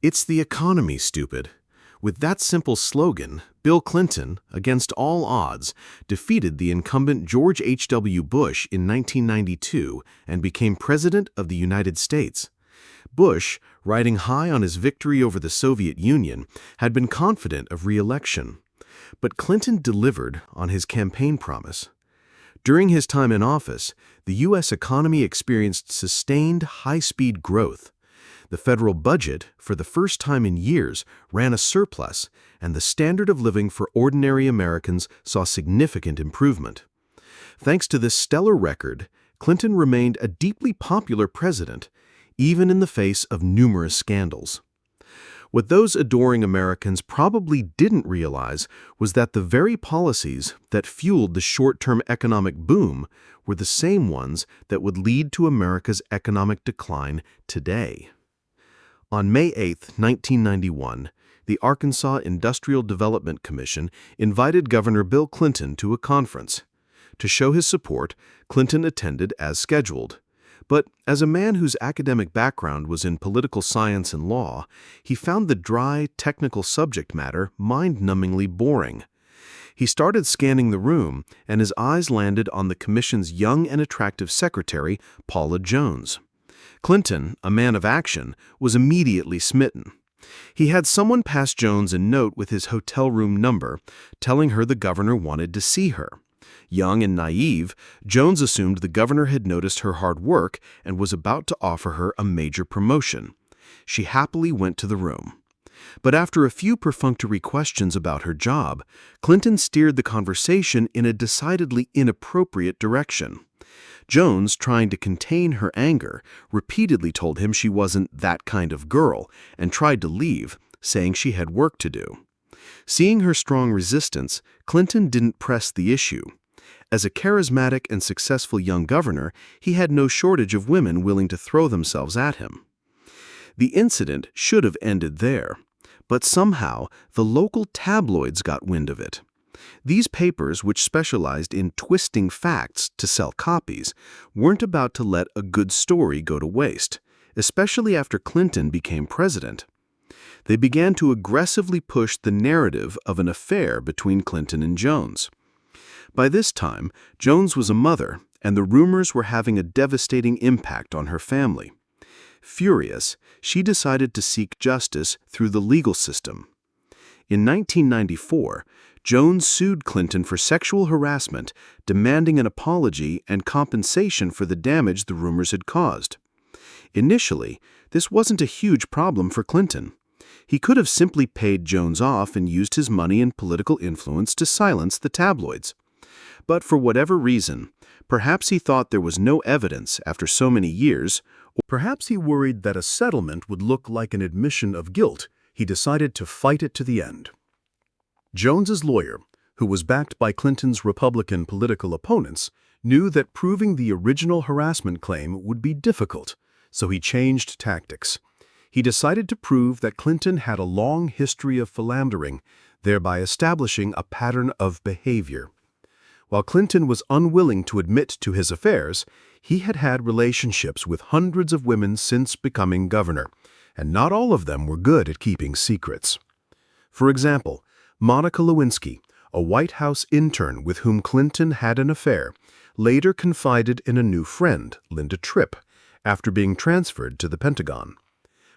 It's the economy, stupid. With that simple slogan, Bill Clinton, against all odds, defeated the incumbent George H.W. Bush in 1992 and became President of the United States. Bush, riding high on his victory over the Soviet Union, had been confident of re-election. But Clinton delivered on his campaign promise. During his time in office, the U.S. economy experienced sustained high-speed growth. The federal budget, for the first time in years, ran a surplus, and the standard of living for ordinary Americans saw significant improvement. Thanks to this stellar record, Clinton remained a deeply popular president, even in the face of numerous scandals. What those adoring Americans probably didn't realize was that the very policies that fueled the short-term economic boom were the same ones that would lead to America's economic decline today. On May 8, 1991, the Arkansas Industrial Development Commission invited Governor Bill Clinton to a conference. To show his support, Clinton attended as scheduled. But as a man whose academic background was in political science and law, he found the dry, technical subject matter mind-numbingly boring. He started scanning the room, and his eyes landed on the commission's young and attractive secretary, Paula Jones. Clinton, a man of action, was immediately smitten. He had someone pass Jones a note with his hotel room number, telling her the governor wanted to see her. Young and naive, Jones assumed the governor had noticed her hard work and was about to offer her a major promotion. She happily went to the room. But after a few perfunctory questions about her job, Clinton steered the conversation in a decidedly inappropriate direction. Jones, trying to contain her anger, repeatedly told him she wasn't that kind of girl and tried to leave, saying she had work to do. Seeing her strong resistance, Clinton didn't press the issue. As a charismatic and successful young governor, he had no shortage of women willing to throw themselves at him. The incident should have ended there, but somehow the local tabloids got wind of it. These papers, which specialized in twisting facts to sell copies, weren't about to let a good story go to waste, especially after Clinton became president. They began to aggressively push the narrative of an affair between Clinton and Jones. By this time, Jones was a mother, and the rumors were having a devastating impact on her family. Furious, she decided to seek justice through the legal system. In 1994, Jones sued Clinton for sexual harassment, demanding an apology and compensation for the damage the rumors had caused. Initially, this wasn't a huge problem for Clinton. He could have simply paid Jones off and used his money and political influence to silence the tabloids. But for whatever reason, perhaps he thought there was no evidence after so many years, or perhaps he worried that a settlement would look like an admission of guilt, he decided to fight it to the end. Jones's lawyer, who was backed by Clinton's Republican political opponents, knew that proving the original harassment claim would be difficult, so he changed tactics. He decided to prove that Clinton had a long history of philandering, thereby establishing a pattern of behavior. While Clinton was unwilling to admit to his affairs, he had had relationships with hundreds of women since becoming governor, and not all of them were good at keeping secrets. For example, Monica Lewinsky, a White House intern with whom Clinton had an affair, later confided in a new friend, Linda Tripp, after being transferred to the Pentagon.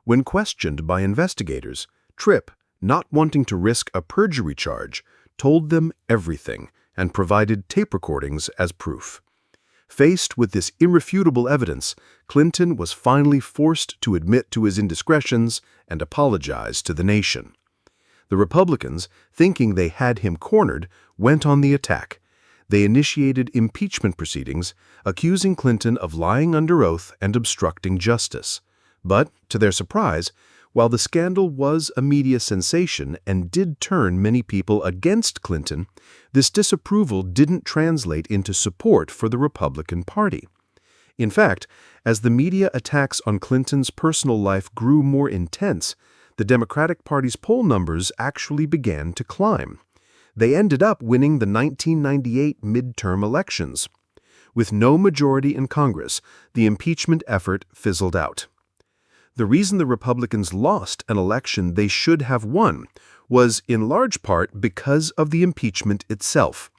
When questioned by investigators, Tripp, not wanting to risk a perjury charge, told them everything and provided tape recordings as proof. Faced with this irrefutable evidence, Clinton was finally forced to admit to his indiscretions and apologize to the nation. The Republicans, thinking they had him cornered, went on the attack. They initiated impeachment proceedings, accusing Clinton of lying under oath and obstructing justice. But, to their surprise, while the scandal was a media sensation and did turn many people against Clinton, this disapproval didn't translate into support for the Republican Party. In fact, as the media attacks on Clinton's personal life grew more intense, the Democratic Party's poll numbers actually began to climb. They ended up winning the 1998 midterm elections. With no majority in Congress, the impeachment effort fizzled out. The reason the Republicans lost an election they should have won was, in large part, because of the impeachment itself.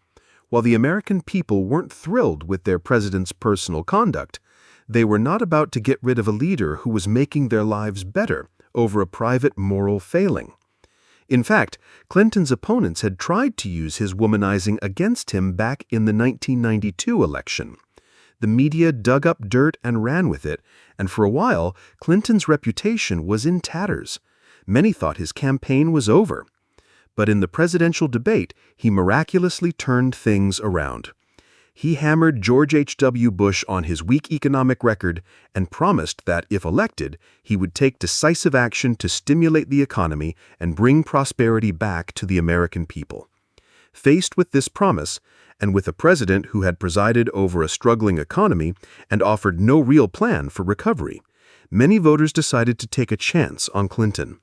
While the American people weren't thrilled with their president's personal conduct, they were not about to get rid of a leader who was making their lives better over a private moral failing. In fact, Clinton's opponents had tried to use his womanizing against him back in the 1992 election. The media dug up dirt and ran with it, and for a while, Clinton's reputation was in tatters. Many thought his campaign was over. But in the presidential debate, he miraculously turned things around. He hammered George H.W. Bush on his weak economic record and promised that, if elected, he would take decisive action to stimulate the economy and bring prosperity back to the American people. Faced with this promise, and with a president who had presided over a struggling economy and offered no real plan for recovery, many voters decided to take a chance on Clinton.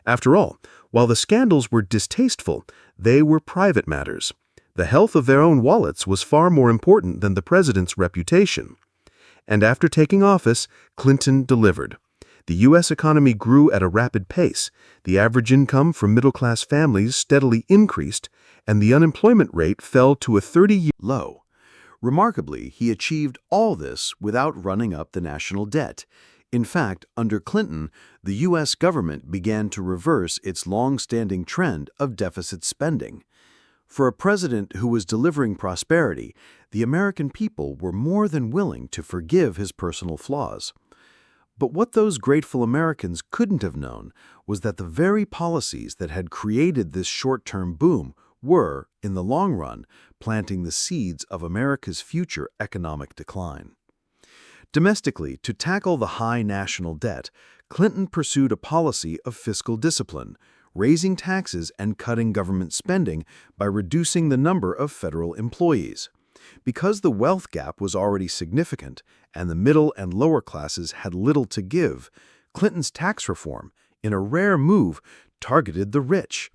After all, while the scandals were distasteful, they were private matters. The health of their own wallets was far more important than the president's reputation. And after taking office, Clinton delivered. The U.S. economy grew at a rapid pace, the average income for middle-class families steadily increased, and the unemployment rate fell to a 30-year low. Remarkably, he achieved all this without running up the national debt. In fact, under Clinton, the U.S. government began to reverse its long-standing trend of deficit spending. For a president who was delivering prosperity, the American people were more than willing to forgive his personal flaws. But what those grateful Americans couldn't have known was that the very policies that had created this short-term boom were, in the long run, planting the seeds of America's future economic decline. Domestically, to tackle the high national debt, Clinton pursued a policy of fiscal discipline, raising taxes and cutting government spending by reducing the number of federal employees. Because the wealth gap was already significant and the middle and lower classes had little to give, Clinton's tax reform, in a rare move, targeted the rich.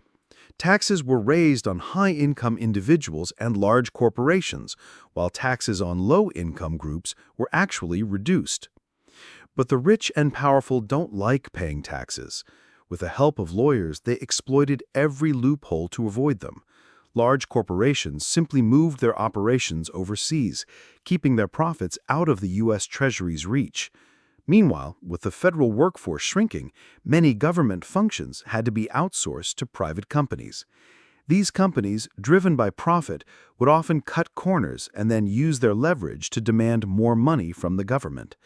Taxes were raised on high-income individuals and large corporations, while taxes on low-income groups were actually reduced. But the rich and powerful don't like paying taxes. With the help of lawyers, they exploited every loophole to avoid them. Large corporations simply moved their operations overseas, keeping their profits out of the U.S. Treasury's reach. Meanwhile, with the federal workforce shrinking, many government functions had to be outsourced to private companies. These companies, driven by profit, would often cut corners and then use their leverage to demand more money from the government.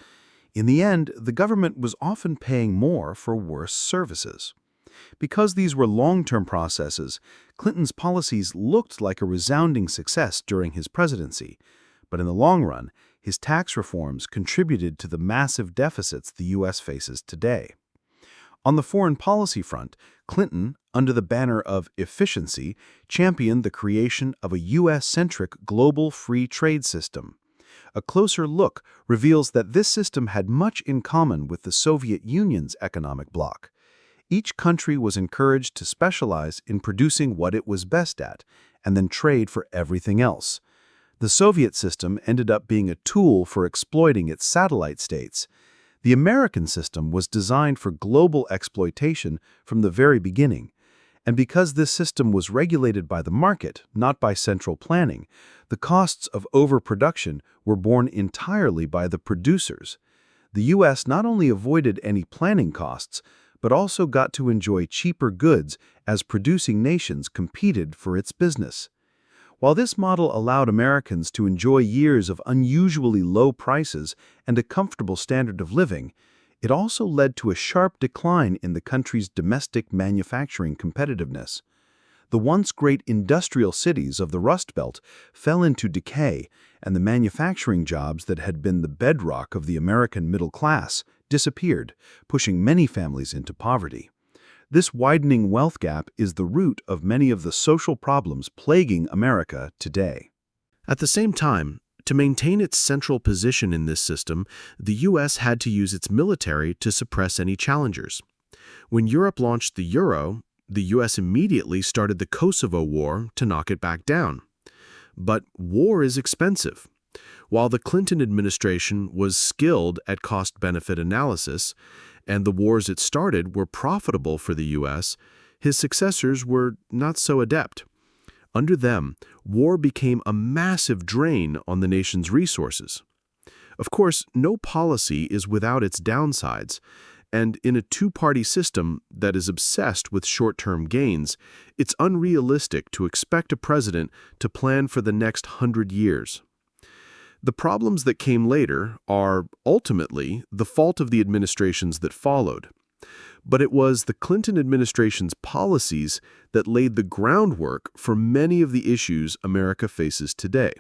In the end, the government was often paying more for worse services. Because these were long-term processes, Clinton's policies looked like a resounding success during his presidency. But in the long run, his tax reforms contributed to the massive deficits the U.S. faces today. On the foreign policy front, Clinton, under the banner of efficiency, championed the creation of a U.S.-centric global free trade system. A closer look reveals that this system had much in common with the Soviet Union's economic bloc. Each country was encouraged to specialize in producing what it was best at, and then trade for everything else. The Soviet system ended up being a tool for exploiting its satellite states. The American system was designed for global exploitation from the very beginning. And because this system was regulated by the market, not by central planning, the costs of overproduction were borne entirely by the producers. The U.S. not only avoided any planning costs, but also got to enjoy cheaper goods as producing nations competed for its business. While this model allowed Americans to enjoy years of unusually low prices and a comfortable standard of living, it also led to a sharp decline in the country's domestic manufacturing competitiveness. The once great industrial cities of the Rust Belt fell into decay, and the manufacturing jobs that had been the bedrock of the American middle class disappeared, pushing many families into poverty. This widening wealth gap is the root of many of the social problems plaguing America today. At the same time, to maintain its central position in this system, the U.S. had to use its military to suppress any challengers. When Europe launched the euro, the U.S. immediately started the Kosovo War to knock it back down. But war is expensive. While the Clinton administration was skilled at cost-benefit analysis, and the wars it started were profitable for the U.S., his successors were not so adept. Under them, war became a massive drain on the nation's resources. Of course, no policy is without its downsides, and in a two-party system that is obsessed with short-term gains, it's unrealistic to expect a president to plan for the next 100 years. The problems that came later are, ultimately, the fault of the administrations that followed. But it was the Clinton administration's policies that laid the groundwork for many of the issues America faces today.